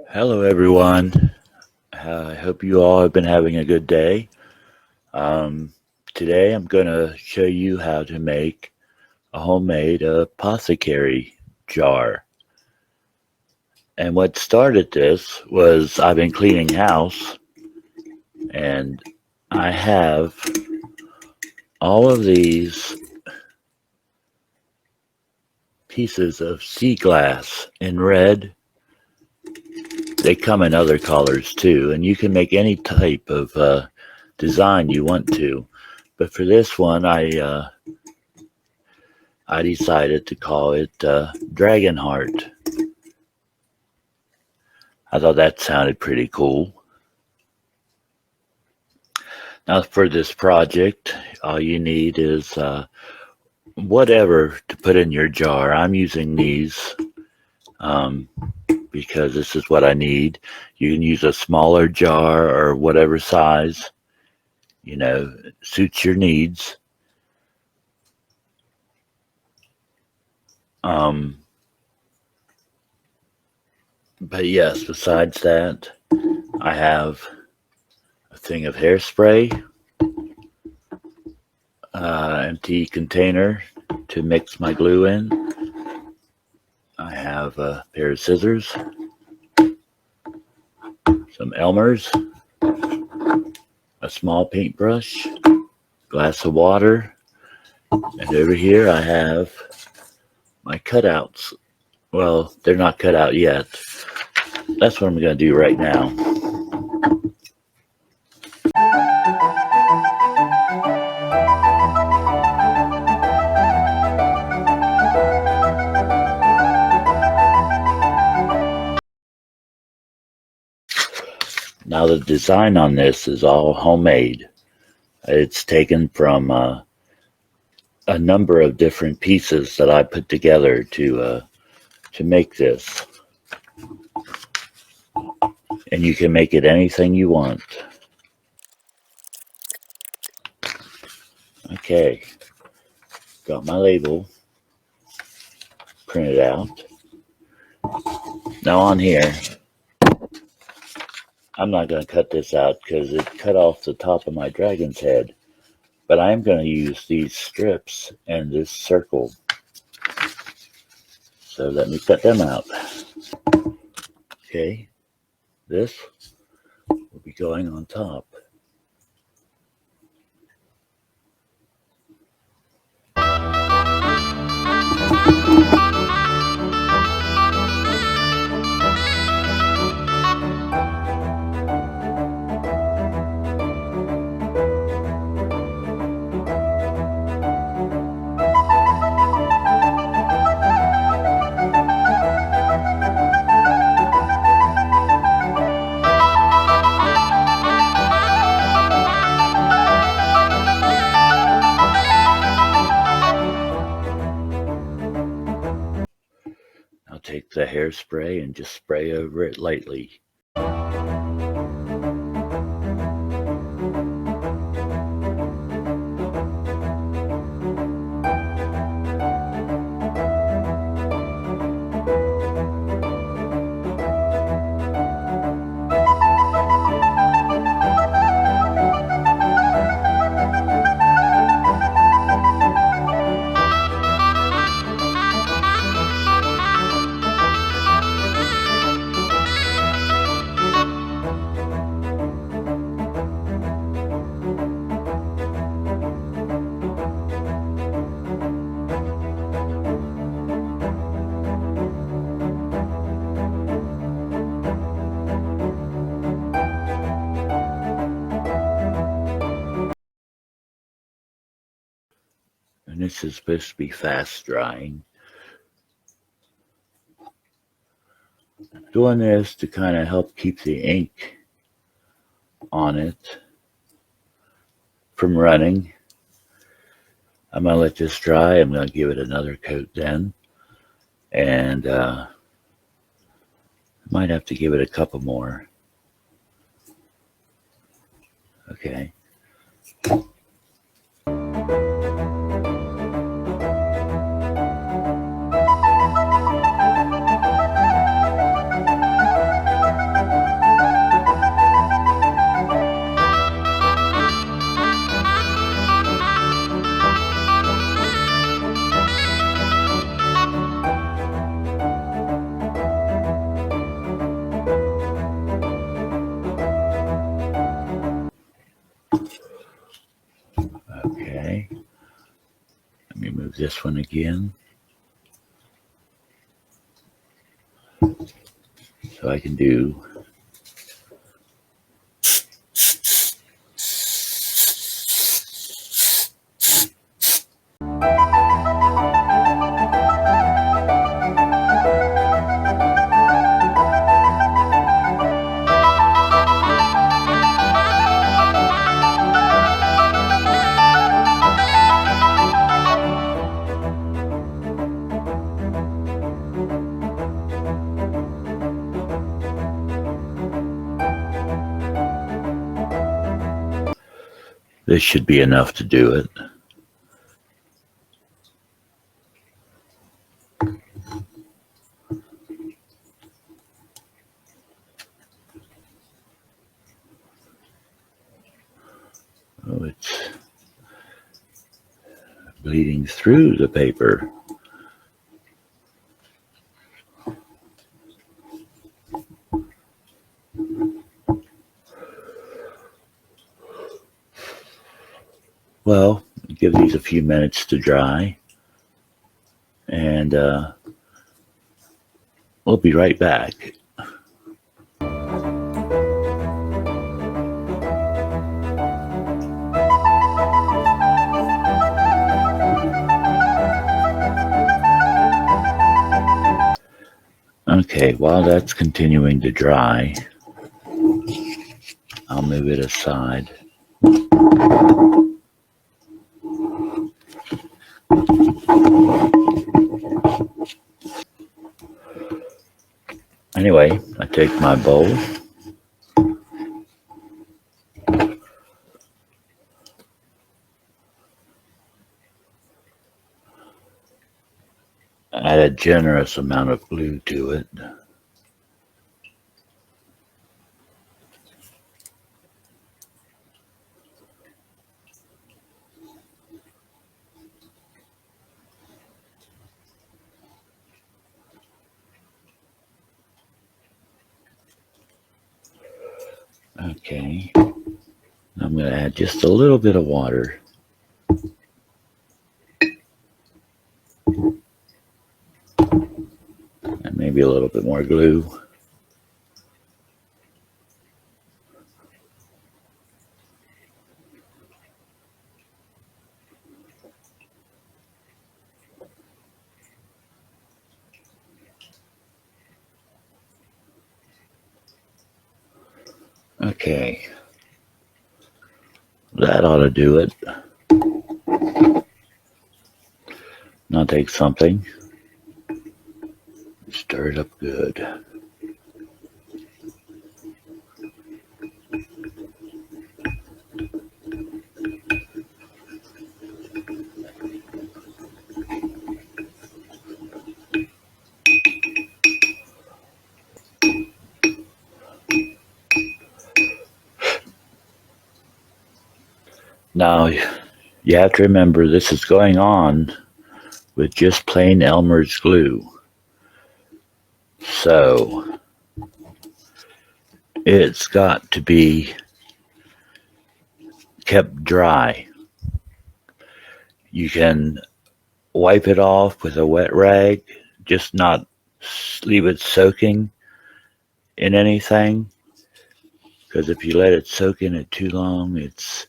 Hello, everyone. I hope you all have been having a good day. Um, Today, I'm going to show you how to make a homemade apothecary jar. And what started this was I've been cleaning house, and I have all of these pieces of sea glass in red. They come in other colors too, and you can make any type of design you want to. But for this one, I decided to call it Dragon Heart. I thought that sounded pretty cool. Now for this project, all you need is whatever to put in your jar. I'm using these because this is what I need. You can use a smaller jar or whatever size, suits your needs. But yes, besides that, I have a thing of hairspray, empty container to mix my glue in. I have a pair of scissors, some Elmer's, a small paintbrush, glass of water, and over here I have my cutouts. Well, they're not cut out yet. That's what I'm going to do right now. Now the design on this is all homemade. It's taken from a number of different pieces that I put together to make this. And you can make it anything you want. Okay, got my label printed out. Now on here, I'm not going to cut this out because it cut off the top of my dragon's head. But I'm going to use these strips and this circle. So let me cut them out. Okay, this will be going on top. I'll take the hairspray and just spray over it lightly. And this is supposed to be fast drying. Doing this to kind of help keep the ink on it from running. I'm going to let this dry. I'm going to give it another coat then. And might have to give it a couple more. Okay. Let me move this one again so I can do this. Should be enough to do it. Oh, it's bleeding through the paper. Well, give these a few minutes to dry, and we'll be right back. Okay, while that's continuing to dry, I'll move it aside. Anyway, I take my bowl, add a generous amount of glue to it. Okay, I'm going to add just a little bit of water. And maybe a little bit more glue. Okay, that ought to do it. Now take something, stir it up good. Now, you have to remember this is going on with just plain Elmer's glue. So, it's got to be kept dry. You can wipe it off with a wet rag, just not leave it soaking in anything, because if you let it soak in it too long, it's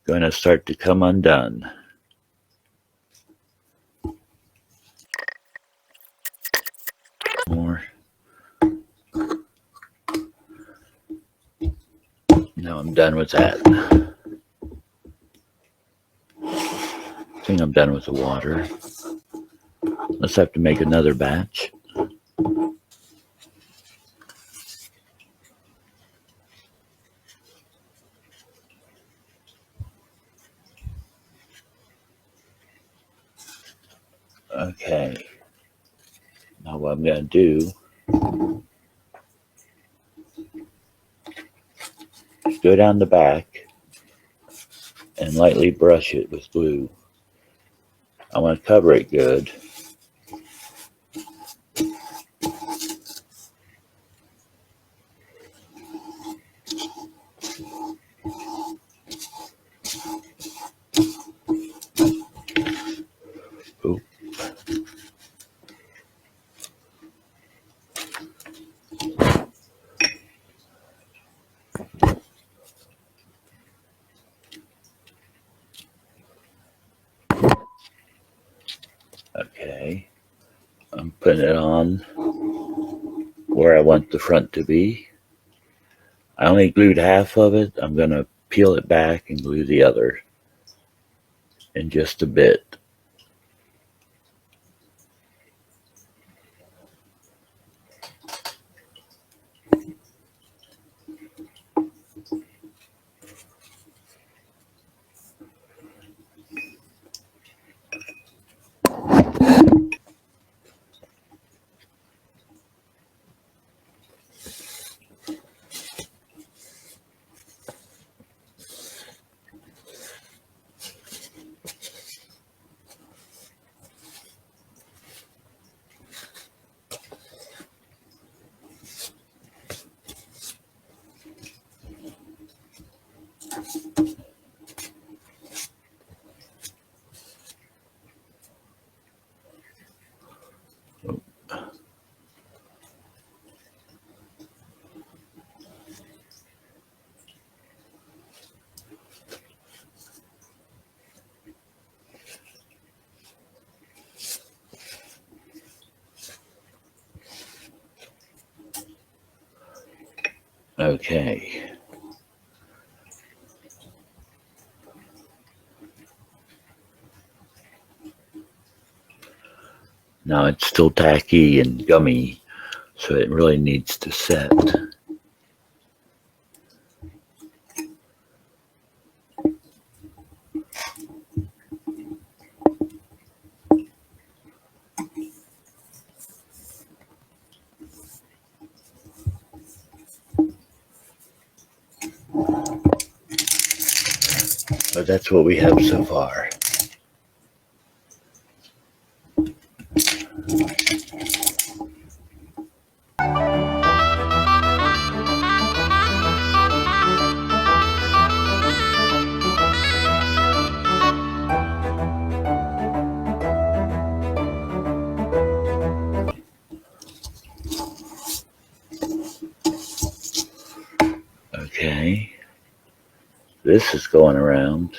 going to start to come undone. More. Now I'm done with that. I think I'm done with the water. Let's have to make another batch. Okay. Now what I'm going to do is go down the back and lightly brush it with glue. I want to cover it good. Okay, I'm putting it on where I want the front to be. I only glued half of it. I'm going to peel it back and glue the other in just a bit. Okay. Now it's still tacky and gummy, so it really needs to set. But that's what we have so far. Okay. This is going around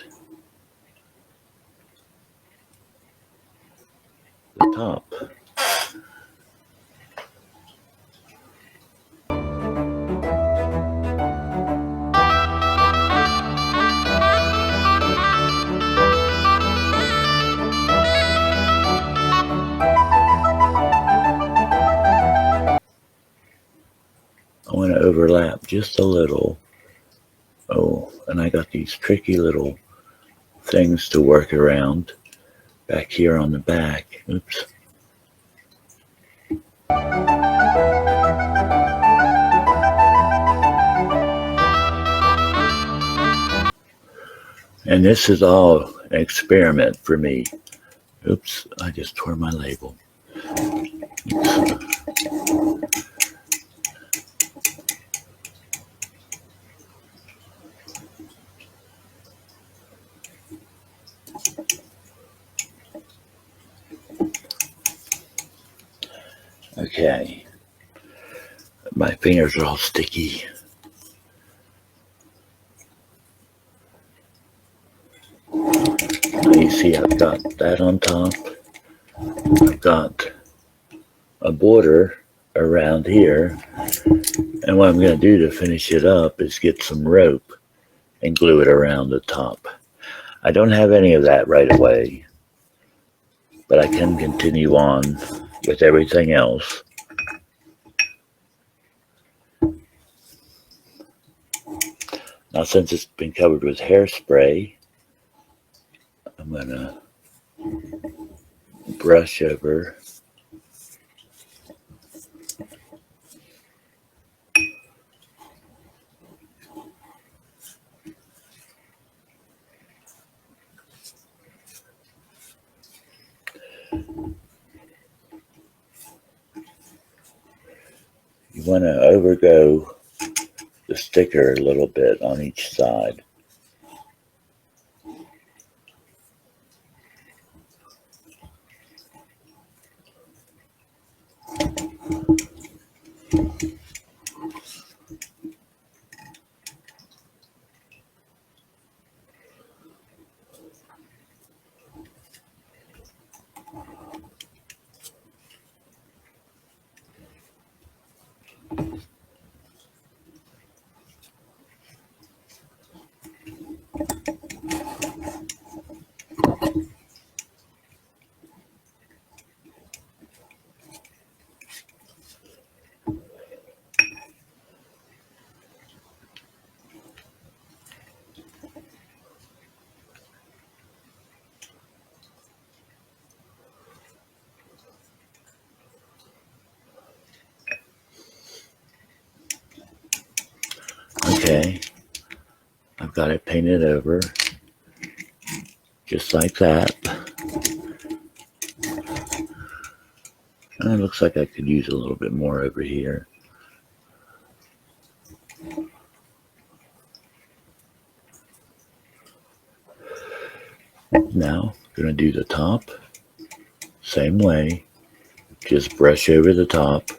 the top. I want to overlap just a little. Oh, and I got these tricky little things to work around back here on the back. Oops. And this is all an experiment for me. Oops, I just tore my label. Okay, my fingers are all sticky. Now you see I've got that on top. I've got a border around here. And what I'm going to do to finish it up is get some rope and glue it around the top. I don't have any of that right away, but I can continue on with everything else. Now, since it's been covered with hairspray, I'm going to brush over. You want to overgo the sticker a little bit on each side. Okay, I've got it painted over, just like that. And it looks like I could use a little bit more over here. Now, I'm going to do the top, same way, just brush over the top.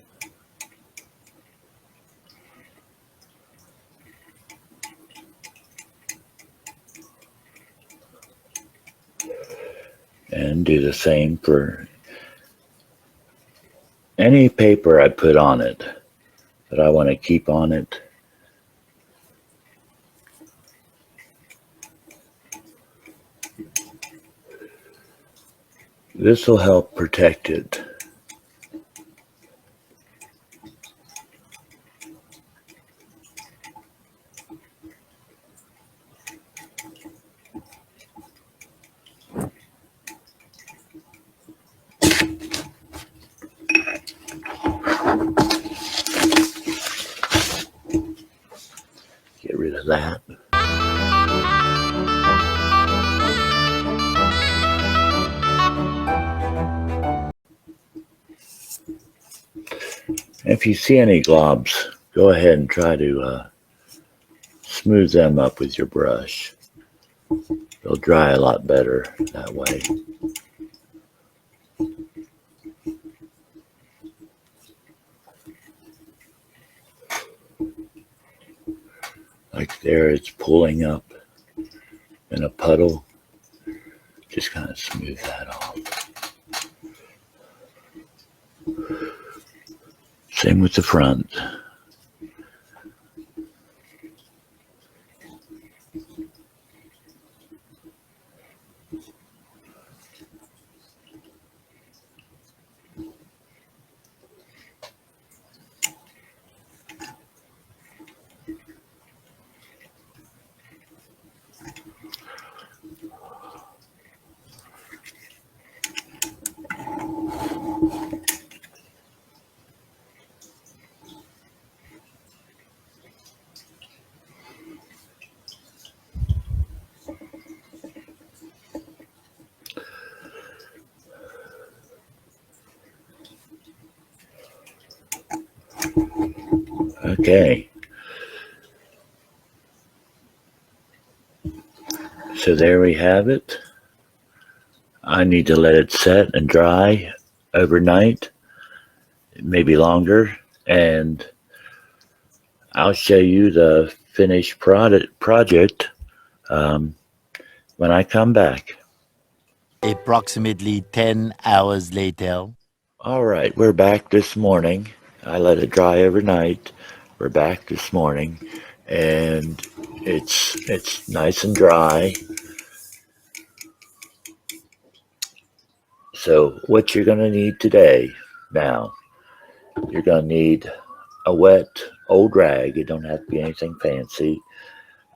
And do the same for any paper I put on it that I want to keep on it. This will help protect it. Get rid of that. If you see any globs, go ahead and try to smooth them up with your brush. They'll dry a lot better that way. Like there, it's pulling up in a puddle. Just kind of smooth that off. Same with the front. Okay. So there we have it. I need to let it set and dry overnight, maybe longer, and I'll show you the finished project when I come back. Approximately 10 hours later. All right, we're back this morning. I let it dry overnight. We're back this morning, and it's nice and dry. So what you're going to need today, now, you're going to need a wet old rag. It don't have to be anything fancy.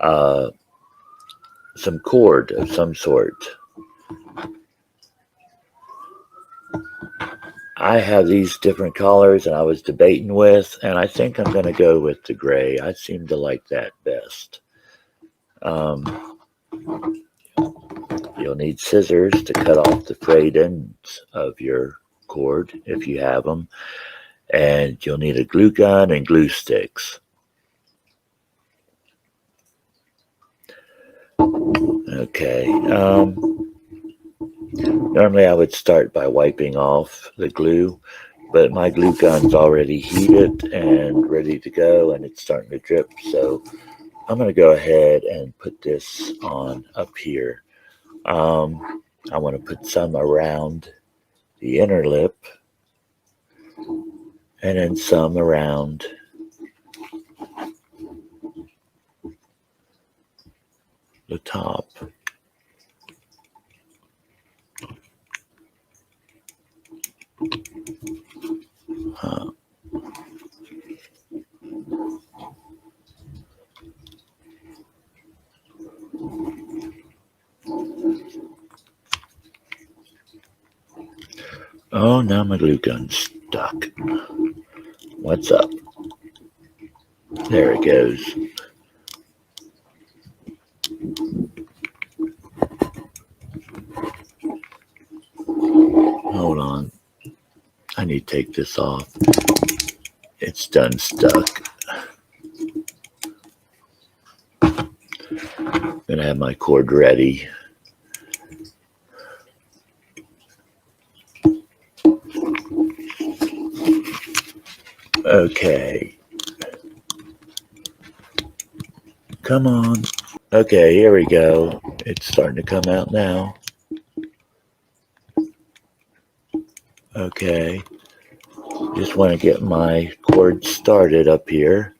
Some cord of some sort. I have these different colors, and I was debating with, and I think I'm going to go with the gray. I seem to like that best. You'll need scissors to cut off the frayed ends of your cord if you have them, and you'll need a glue gun and glue sticks. Okay. Normally I would start by wiping off the glue, but my glue gun's already heated and ready to go, and it's starting to drip, so I'm going to go ahead and put this on up here. I want to put some around the inner lip, and then some around the top. Oh, now my glue gun's stuck. What's up? There it goes. need to take this off. It's done stuck. I'm gonna have my cord ready. Okay. Come on. Okay, here we go. It's starting to come out now. Okay. Just want to get my cord started up here.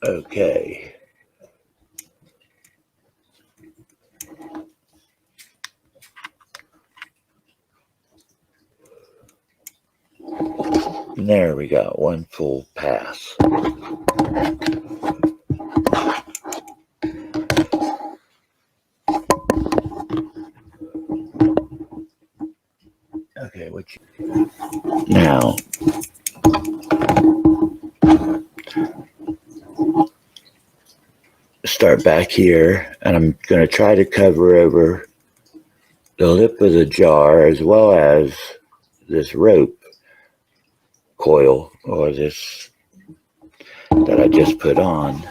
Okay. There we go. One full pass. Okay, now start back here, and I'm going to try to cover over the lip of the jar as well as this rope coil, or this that I just put on.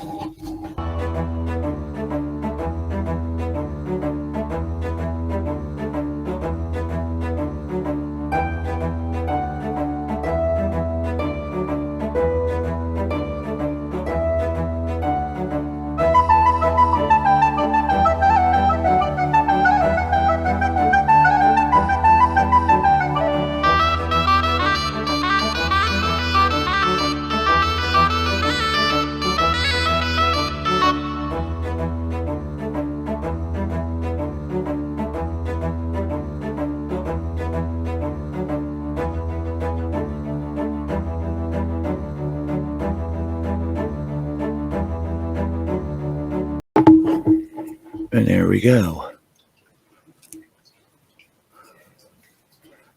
And there we go.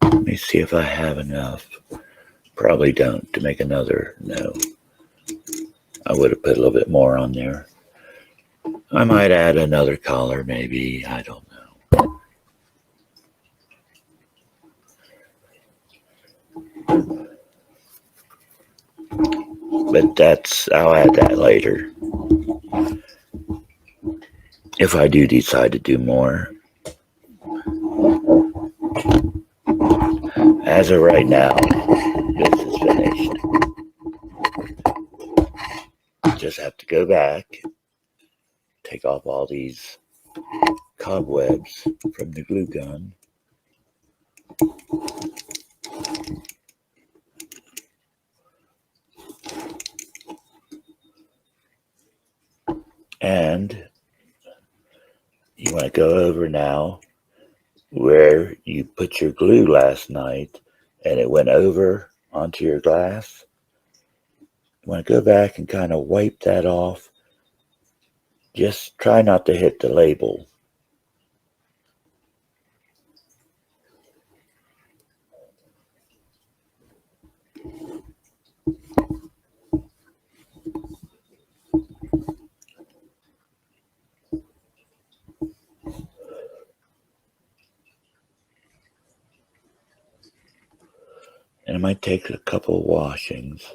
Let me see if I have enough. Probably don't to make another. No. I would have put a little bit more on there. I might add another collar, maybe. I don't know. But I'll add that later. If I do decide to do more. As of right now, this is finished. Just have to go back, take off all these cobwebs from the glue gun. And you want to go over now where you put your glue last night and it went over onto your glass. You want to go back and kind of wipe that off. Just try not to hit the label. And it might take a couple of washings.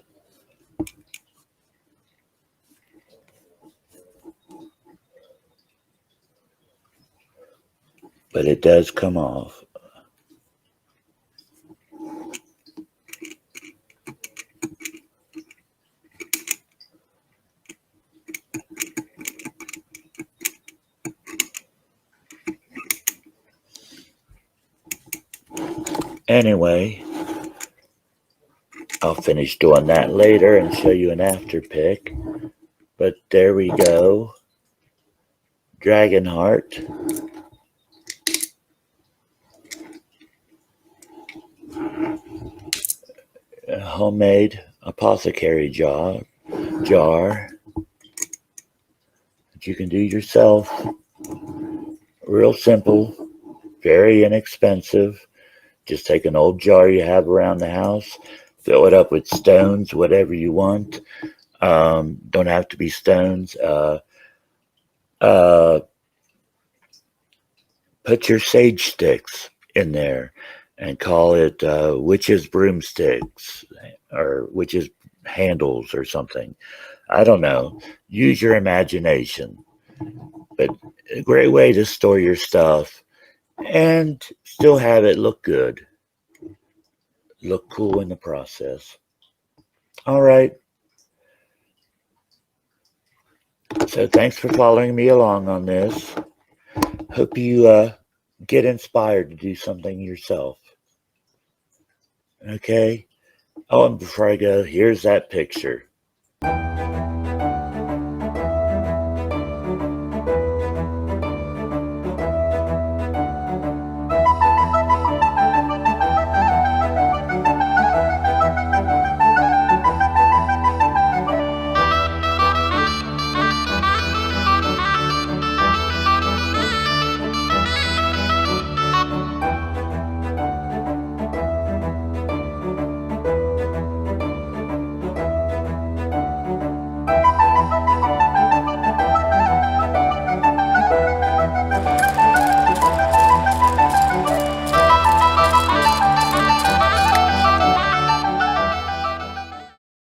But it does come off. Anyway, I'll finish doing that later and show you an after pick. But there we go. Dragon heart. Homemade Apothecary jar that you can do yourself. Real simple, very inexpensive. Just take an old jar you have around the house, fill it up with stones, whatever you want. Don't have to be stones. Uh, put your sage sticks in there and call it witch's broomsticks or witch's handles or something. I don't know. Use your imagination. But a great way to store your stuff and still have it look good, look cool in the process. All right. So thanks for following me along on this. Hope you get inspired to do something yourself. Okay. Oh, and before I go, here's that picture.